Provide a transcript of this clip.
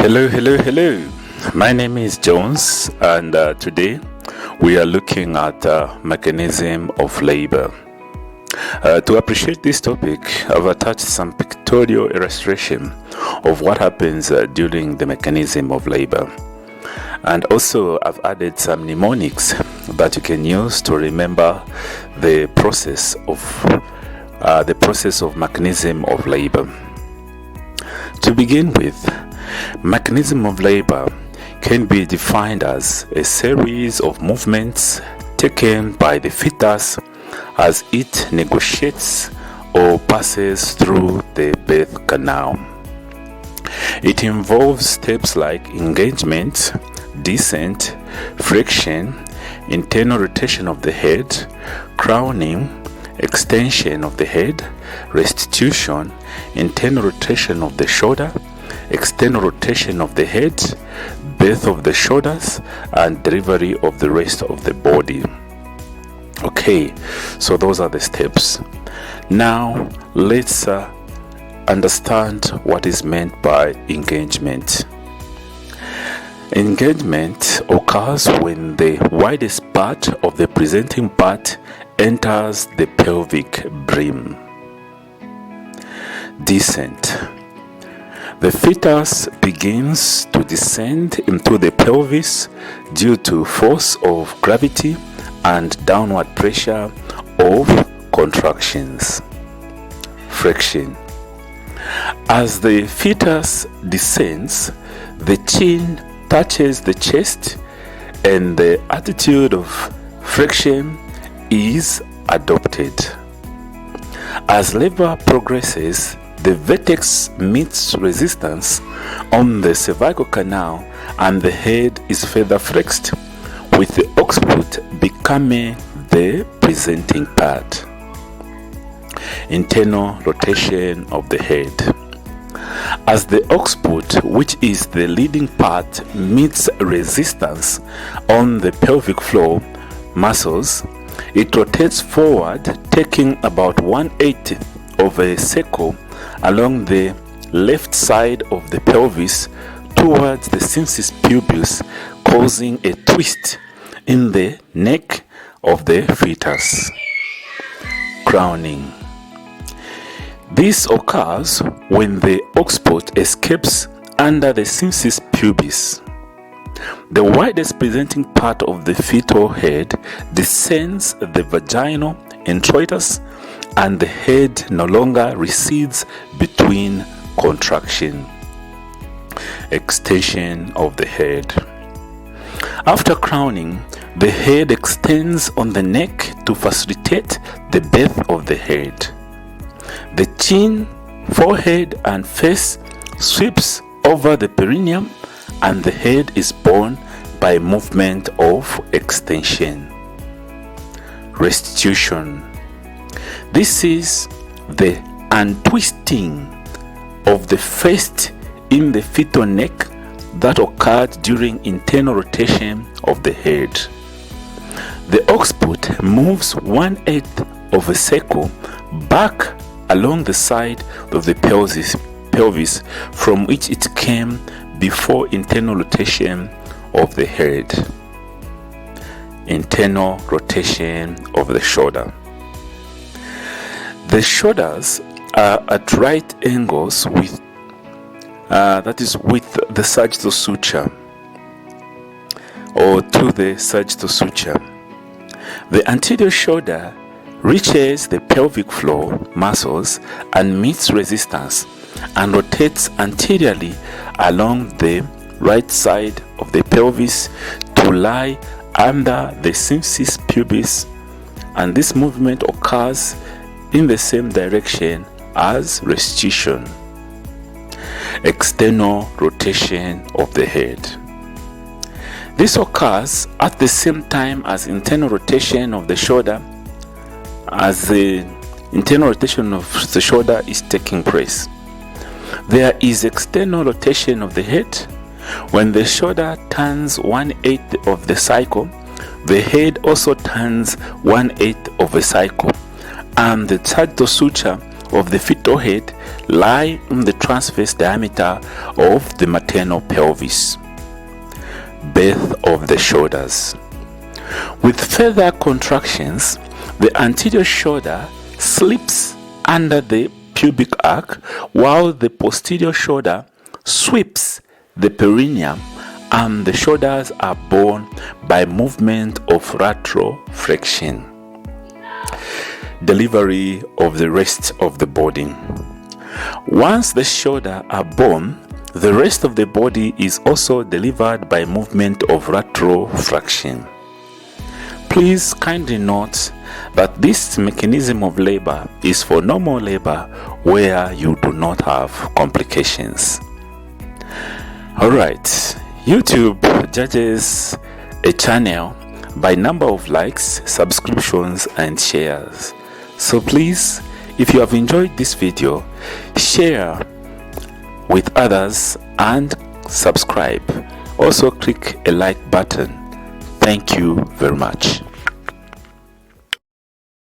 Hello. My name is Jones, and today we are looking at mechanism of labor. To appreciate this topic, I've attached some pictorial illustration of what happens during the mechanism of labor. And also I've added some mnemonics that you can use to remember the process of mechanism of labor. To begin with, mechanism of labor can be defined as a series of movements taken by the fetus as it negotiates or passes through the birth canal. It involves steps like engagement, descent, friction, internal rotation of the head, crowning, extension of the head, restitution, internal rotation of the shoulder, external rotation of the head, birth of the shoulders, and delivery of the rest of the body. Okay, so those are the steps. Now let's understand what is meant by engagement. Engagement occurs when the widest part of the presenting part enters the pelvic brim. Descent. The fetus begins to descend into the pelvis due to force of gravity and downward pressure of contractions. Friction. As the fetus descends, the chin touches the chest and the attitude of friction is adopted. As labor progresses, the vertex meets resistance on the cervical canal and the head is further flexed, with the occiput becoming the presenting part. Internal rotation of the head. As the occiput, which is the leading part, meets resistance on the pelvic floor muscles, it rotates forward, taking about 1/8 of a circle along the left side of the pelvis towards the symphysis pubis, causing a twist in the neck of the fetus. Crowning. This occurs when the occiput escapes under the symphysis pubis. The widest presenting part of the fetal head descends the vaginal introitus, and the head no longer recedes between contraction. Extension of the head. After crowning, the head extends on the neck to facilitate the birth of the head. The chin, forehead, and face sweeps over the perineum, and the head is borne by movement of extension. Restitution. This is the untwisting of the face in the fetal neck that occurred during internal rotation of the head. The occiput moves 1/8 of a circle back along the side of the pelvis from which it came before internal rotation of the head. Internal rotation of the shoulder. The shoulders are at right angles with the sagittal suture, or to the sagittal suture. The anterior shoulder reaches the pelvic floor muscles and meets resistance and rotates anteriorly along the right side of the pelvis to lie under the symphysis pubis, and this movement occurs in the same direction as restitution. External rotation of the head. This occurs at the same time as internal rotation of the shoulder. As the internal rotation of the shoulder is taking place, there is external rotation of the head. When the shoulder turns 1/8 of the cycle, the head also turns 1/8 of a cycle, and the sagittal suture of the fetal head lie in the transverse diameter of the maternal pelvis. Birth of the shoulders. With further contractions, the anterior shoulder slips under the pubic arc, while the posterior shoulder sweeps the perineum, and the shoulders are borne by movement of lateral flexion. Delivery of the rest of the body. Once the shoulders are borne, the rest of the body is also delivered by movement of lateral flexion. Please kindly note that this mechanism of labor is for normal labor where you do not have complications. Alright, YouTube judges a channel by number of likes, subscriptions and shares. So please, if you have enjoyed this video, share with others and subscribe. Also click a like button. Thank you very much.